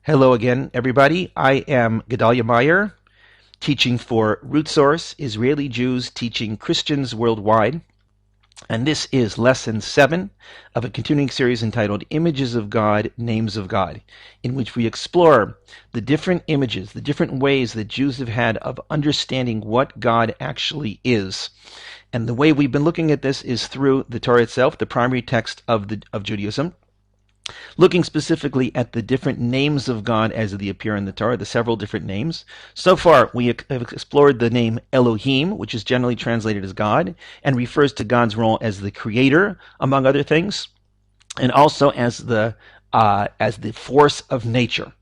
Hello again, everybody. I am Gedalia Meyer, teaching for RootSource, Israeli Jews teaching Christians worldwide. And this is lesson 7 of a continuing series entitled Images of God, Names of God, in which we explore the different images, the different ways that Jews have had of understanding what God actually is. And the way we've been looking at this is through the Torah itself, the primary text of Judaism, looking specifically at the different names of God as they appear in the Torah, the several different names. So far, we have explored the name Elohim, which is generally translated as God, and refers to God's role as the creator, among other things, and also as the force of nature.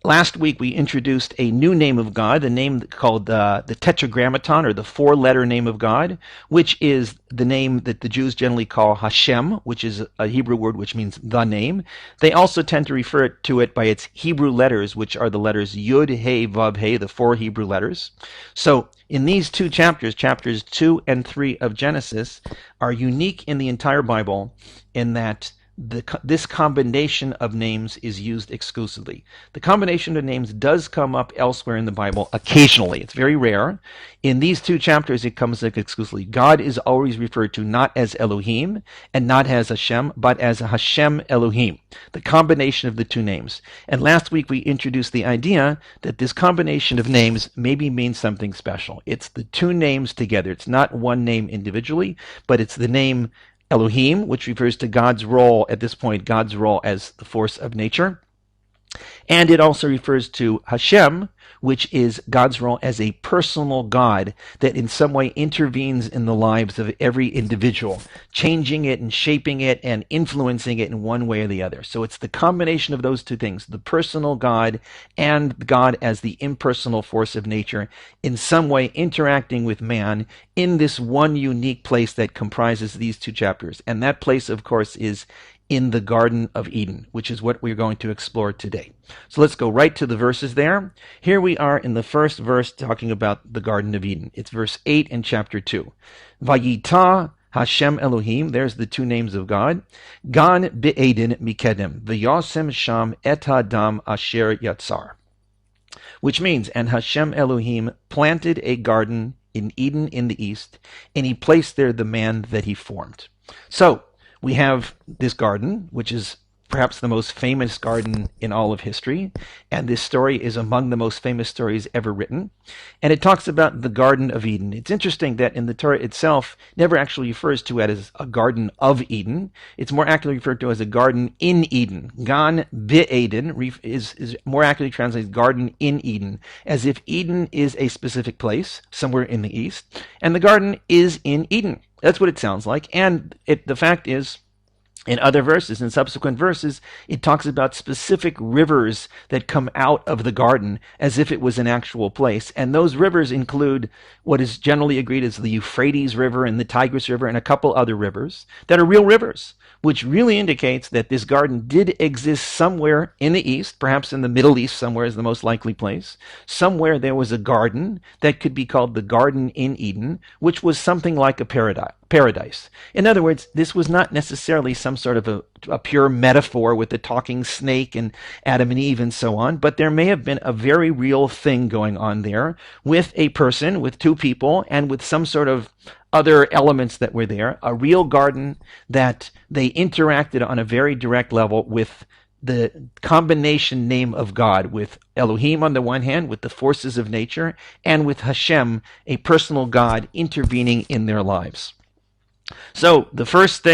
Last week we introduced a new name of God, the name called the Tetragrammaton, or the four-letter name of God, which is the name that the Jews generally call Hashem, which is a Hebrew word which means the name. They also tend to refer to it by its Hebrew letters, which are the letters Yud, He, Vav, He, the four Hebrew letters. So in these two chapters, chapters 2 and 3 of Genesis, are unique in the entire Bible in that this combination of names is used exclusively. The combination of names does come up elsewhere in the Bible occasionally. It's very rare. In these two chapters, it comes up exclusively. God is always referred to not as Elohim and not as Hashem, but as Hashem Elohim, the combination of the two names. And last week, we introduced the idea that this combination of names maybe means something special. It's the two names together. It's not one name individually, but it's the name Elohim, which refers to God's role, at this point, God's role as the force of nature. And it also refers to Hashem, which is God's role as a personal God that in some way intervenes in the lives of every individual, changing it and shaping it and influencing it in one way or the other. So it's the combination of those two things, the personal God and God as the impersonal force of nature, in some way interacting with man in this one unique place that comprises these two chapters. And that place, of course, is in the Garden of Eden, which is what we're going to explore today. So let's go right to the verses there. Here we are in the first verse talking about the Garden of Eden. It's verse 8 in chapter 2. Vayita Hashem Elohim, there's the two names of God. Gan be'edin mikedem, v'yasem sham et adam asher yatzar. Which means, and Hashem Elohim planted a garden in Eden in the east, and he placed there the man that he formed. So, we have this garden, which is perhaps the most famous garden in all of history, and this story is among the most famous stories ever written, and it talks about the Garden of Eden. It's interesting that in the Torah itself, never actually refers to it as a Garden of Eden. It's more accurately referred to as a garden in Eden. Gan be'Eden is more accurately translated garden in Eden, as if Eden is a specific place, somewhere in the east, and the garden is in Eden. That's what it sounds like, and the fact is, in other verses, in subsequent verses, it talks about specific rivers that come out of the garden as if it was an actual place. And those rivers include what is generally agreed as the Euphrates River and the Tigris River and a couple other rivers that are real rivers, which really indicates that this garden did exist somewhere in the East, perhaps in the Middle East somewhere is the most likely place. Somewhere there was a garden that could be called the Garden in Eden, which was something like a paradise. In other words, this was not necessarily some sort of a pure metaphor with the talking snake and Adam and Eve and so on, but there may have been a very real thing going on there with a person, with two people, and with some sort of other elements that were there, a real garden that they interacted on a very direct level with the combination name of God, with Elohim on the one hand, with the forces of nature, and with Hashem, a personal God intervening in their lives. So the first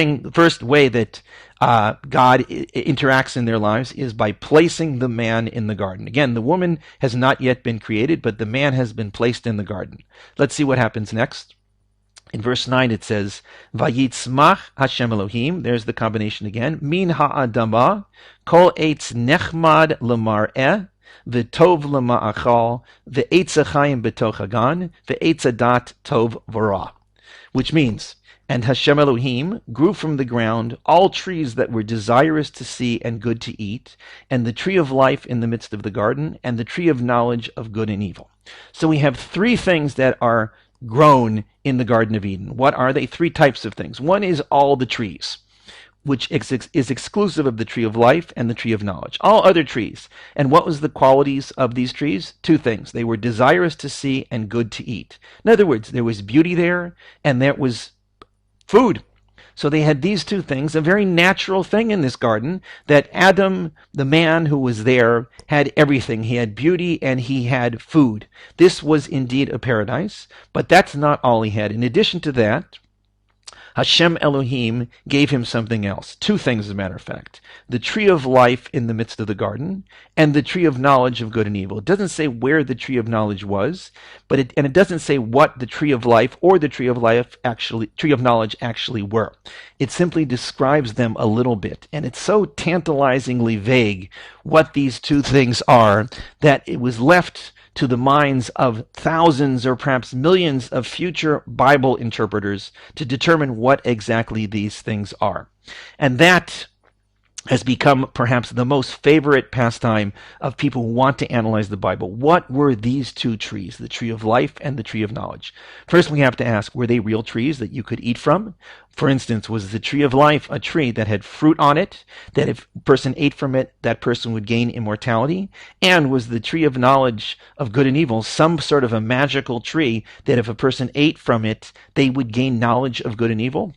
way that God interacts in their lives is by placing the man in the garden. Again, the woman has not yet been created, but the man has been placed in the garden. Let's see what happens next. In verse 9 it says, Vayitzmach Hashem Elohim, there's the combination again, Min ha'adama, kol eitz nechmad lemar'eh, v'tov lema'achal, v'eitz ha'chayim b'toch hagan, v'eitz hadat tov v'ra. Which means, and Hashem Elohim grew from the ground all trees that were desirous to see and good to eat, and the tree of life in the midst of the garden, and the tree of knowledge of good and evil. So we have three things that are grown in the Garden of Eden. What are they? Three types of things. One is all the trees. which is exclusive of the tree of life and the tree of knowledge. All other trees. And what was the qualities of these trees? Two things. They were desirous to see and good to eat. In other words, there was beauty there and there was food. So they had these two things, a very natural thing in this garden, that Adam, the man who was there, had everything. He had beauty and he had food. This was indeed a paradise, but that's not all he had. In addition to that, Hashem Elohim gave him something else. Two things, as a matter of fact. The tree of life in the midst of the garden, and the tree of knowledge of good and evil. It doesn't say where the tree of knowledge was, but it doesn't say what the tree of life or the tree of knowledge actually were. It simply describes them a little bit, and it's so tantalizingly vague what these two things are that it was left to the minds of thousands or perhaps millions of future Bible interpreters to determine what exactly these things are. And that has become perhaps the most favorite pastime of people who want to analyze the Bible. What were these two trees, the tree of life and the tree of knowledge? First, we have to ask, were they real trees that you could eat from? For instance, was the tree of life a tree that had fruit on it, that if a person ate from it, that person would gain immortality? And was the tree of knowledge of good and evil some sort of a magical tree that if a person ate from it, they would gain knowledge of good and evil?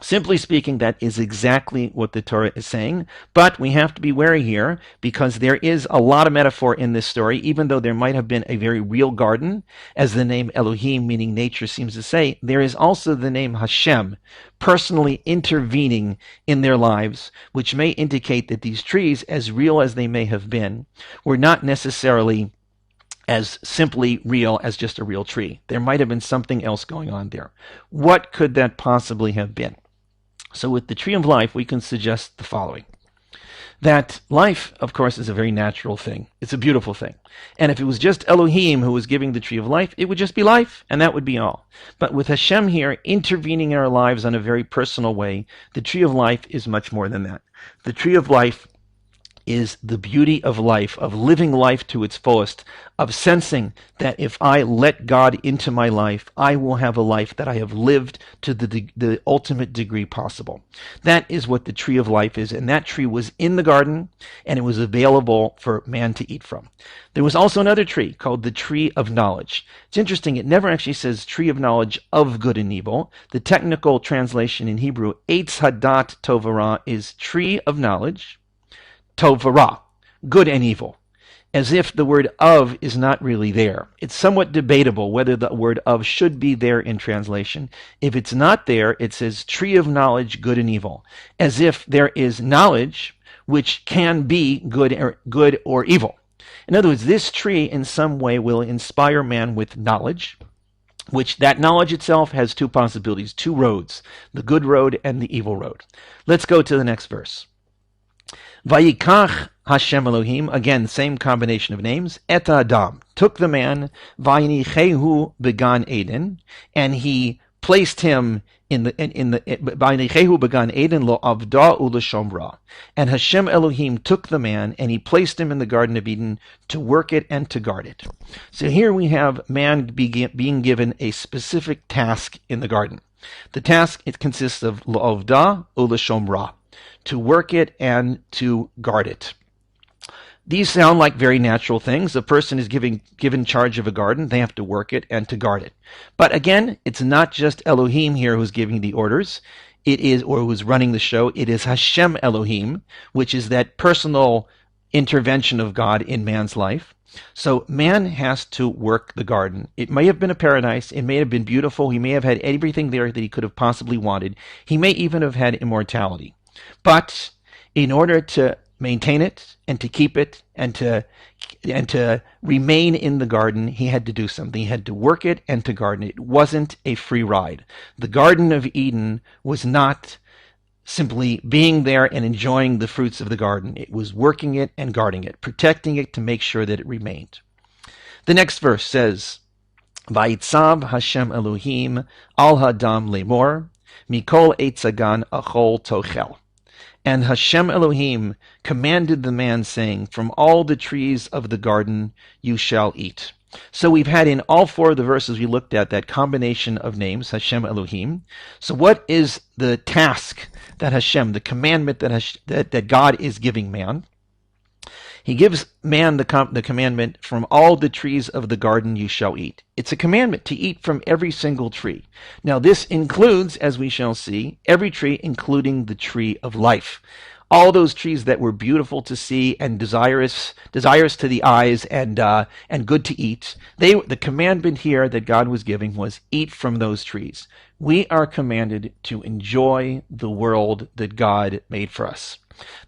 Simply speaking, that is exactly what the Torah is saying, but we have to be wary here because there is a lot of metaphor in this story, even though there might have been a very real garden, as the name Elohim, meaning nature, seems to say. There is also the name Hashem, personally intervening in their lives, which may indicate that these trees, as real as they may have been, were not necessarily as simply real as just a real tree. There might have been something else going on there. What could that possibly have been? So with the tree of life, we can suggest the following. That life, of course, is a very natural thing. It's a beautiful thing. And if it was just Elohim who was giving the tree of life, it would just be life, and that would be all. But with Hashem here intervening in our lives in a very personal way, the tree of life is much more than that. The tree of life is the beauty of life, of living life to its fullest, of sensing that if I let God into my life, I will have a life that I have lived to the ultimate degree possible. That is what the tree of life is, and that tree was in the garden, and it was available for man to eat from. There was also another tree called the tree of knowledge. It's interesting, it never actually says tree of knowledge of good and evil. The technical translation in Hebrew, Eitz Hadat Tovara, is tree of knowledge, Tov v'ra, good and evil, as if the word of is not really there. It's somewhat debatable whether the word of should be there in translation. If it's not there, it says tree of knowledge, good and evil, as if there is knowledge which can be good or evil. In other words, this tree in some way will inspire man with knowledge, which that knowledge itself has two possibilities, two roads, the good road and the evil road. Let's go to the next verse. Vayikach Hashem Elohim, again, same combination of names, Et Adam, took the man, Vayinichehu began Eden, and he placed him Vayinichehu began Eden lo avda u'leshomra. And Hashem Elohim took the man, and he placed him in the Garden of Eden to work it and to guard it. So here we have man being given a specific task in the garden. The task, it consists of lo avda u'leshomra, to work it and to guard it. These sound like very natural things. A person is given charge of a garden. They have to work it and to guard it. But again, it's not just Elohim here who's giving the orders. It is, or who's running the show. It is Hashem Elohim, which is that personal intervention of God in man's life. So man has to work the garden. It may have been a paradise. It may have been beautiful. He may have had everything there that he could have possibly wanted. He may even have had immortality. But in order to maintain it and to keep it and to remain in the garden, he had to do something. He had to work it and to garden it. It wasn't a free ride. The Garden of Eden was not simply being there and enjoying the fruits of the garden. It was working it and guarding it, protecting it to make sure that it remained. The next verse says, Vayitzav Hashem Elohim al hadam lemor, mikol eitzagan achol tochel. And Hashem Elohim commanded the man, saying, from all the trees of the garden you shall eat. So we've had in all four of the verses we looked at that combination of names, Hashem Elohim. So what is the task that Hashem, the commandment that God is giving man. He gives man the commandment, from all the trees of the garden you shall eat. It's a commandment to eat from every single tree. Now this includes, as we shall see, every tree, including the tree of life. All those trees that were beautiful to see and desirous to the eyes and good to eat. The commandment here that God was giving was eat from those trees. We are commanded to enjoy the world that God made for us.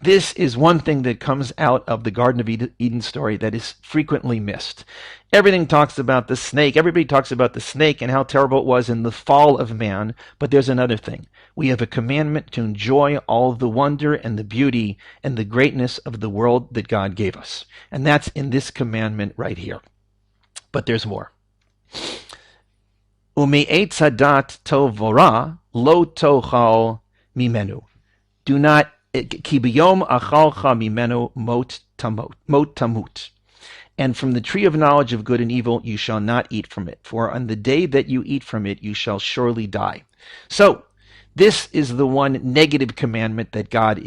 This is one thing that comes out of the Garden of Eden story that is frequently missed. Everything talks about the snake. Everybody talks about the snake and how terrible it was in the fall of man. But there's another thing. We have a commandment to enjoy all the wonder and the beauty and the greatness of the world that God gave us. And that's in this commandment right here. But there's more. Ume'etz hadat tov v'ra lo tochal mimenu. Do not Ki b'yom achalcha mimenu mot tamut. And from the tree of knowledge of good and evil you shall not eat from it, for on the day that you eat from it you shall surely die. So this is the one negative commandment that God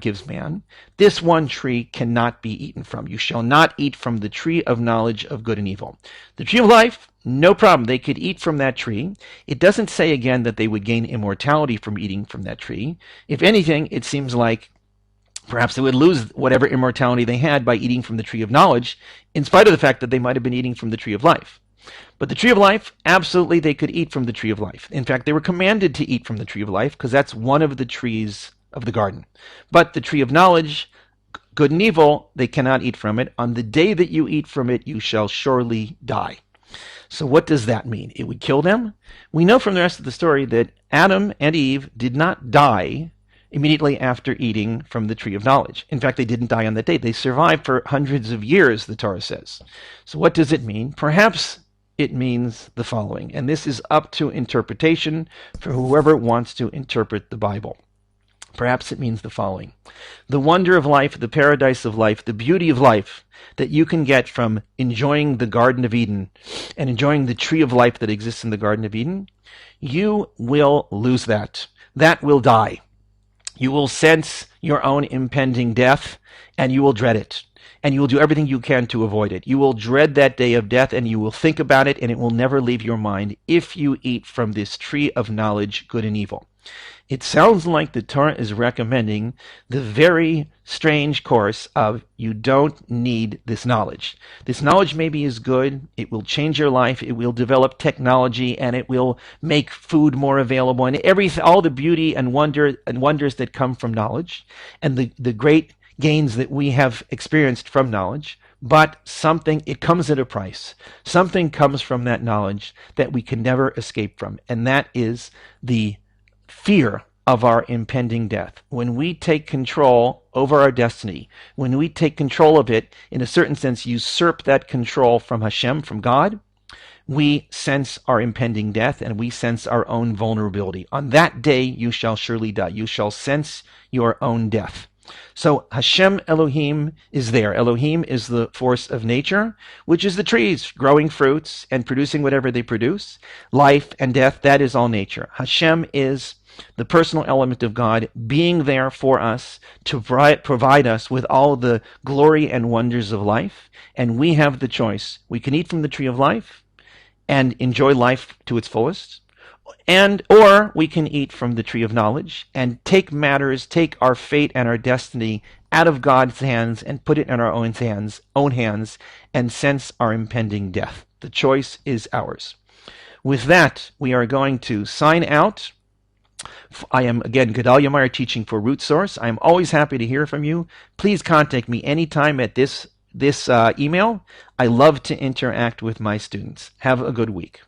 gives man. This one tree cannot be eaten from. You shall not eat from the tree of knowledge of good and evil. The tree of life, no problem. They could eat from that tree. It doesn't say again that they would gain immortality from eating from that tree. If anything, it seems like perhaps they would lose whatever immortality they had by eating from the tree of knowledge, in spite of the fact that they might have been eating from the tree of life. But the tree of life, absolutely they could eat from the tree of life. In fact, they were commanded to eat from the tree of life because that's one of the trees of the garden. But the tree of knowledge, good and evil, they cannot eat from it. On the day that you eat from it, you shall surely die. So what does that mean? It would kill them? We know from the rest of the story that Adam and Eve did not die immediately after eating from the tree of knowledge. In fact, they didn't die on that day. They survived for hundreds of years, the Torah says. So what does it mean? Perhaps it means the following, and this is up to interpretation for whoever wants to interpret the Bible. Perhaps it means the following. The wonder of life, the paradise of life, the beauty of life that you can get from enjoying the Garden of Eden and enjoying the tree of life that exists in the Garden of Eden, you will lose that. That will die. You will sense your own impending death, and you will dread it. And you will do everything you can to avoid it. You will dread that day of death, and you will think about it, and it will never leave your mind if you eat from this tree of knowledge, good and evil. It sounds like the Torah is recommending the very strange course of you don't need this knowledge. This knowledge maybe is good. It will change your life. It will develop technology, and it will make food more available, and all the beauty and wonders that come from knowledge, and the great gains that we have experienced from knowledge. But it comes at a price. Something comes from that knowledge that we can never escape from, and that is the fear of our impending death. When we take control over our destiny, when we take control of it, in a certain sense, usurp that control from Hashem, from God, we sense our impending death and we sense our own vulnerability. On that day, you shall surely die. You shall sense your own death. So Hashem Elohim is there. Elohim is the force of nature, which is the trees growing fruits and producing whatever they produce. Life and death, that is all nature. Hashem is the personal element of God being there for us to provide us with all the glory and wonders of life. And we have the choice. We can eat from the tree of life and enjoy life to its fullest. Or we can eat from the tree of knowledge and take our fate and our destiny out of God's hands and put it in our own hands and sense our impending death. The choice is ours. With that, we are going to sign out. I am, again, Gedalia Meyer, teaching for RootSource. I am always happy to hear from you. Please contact me anytime at this email. I love to interact with my students. Have a good week.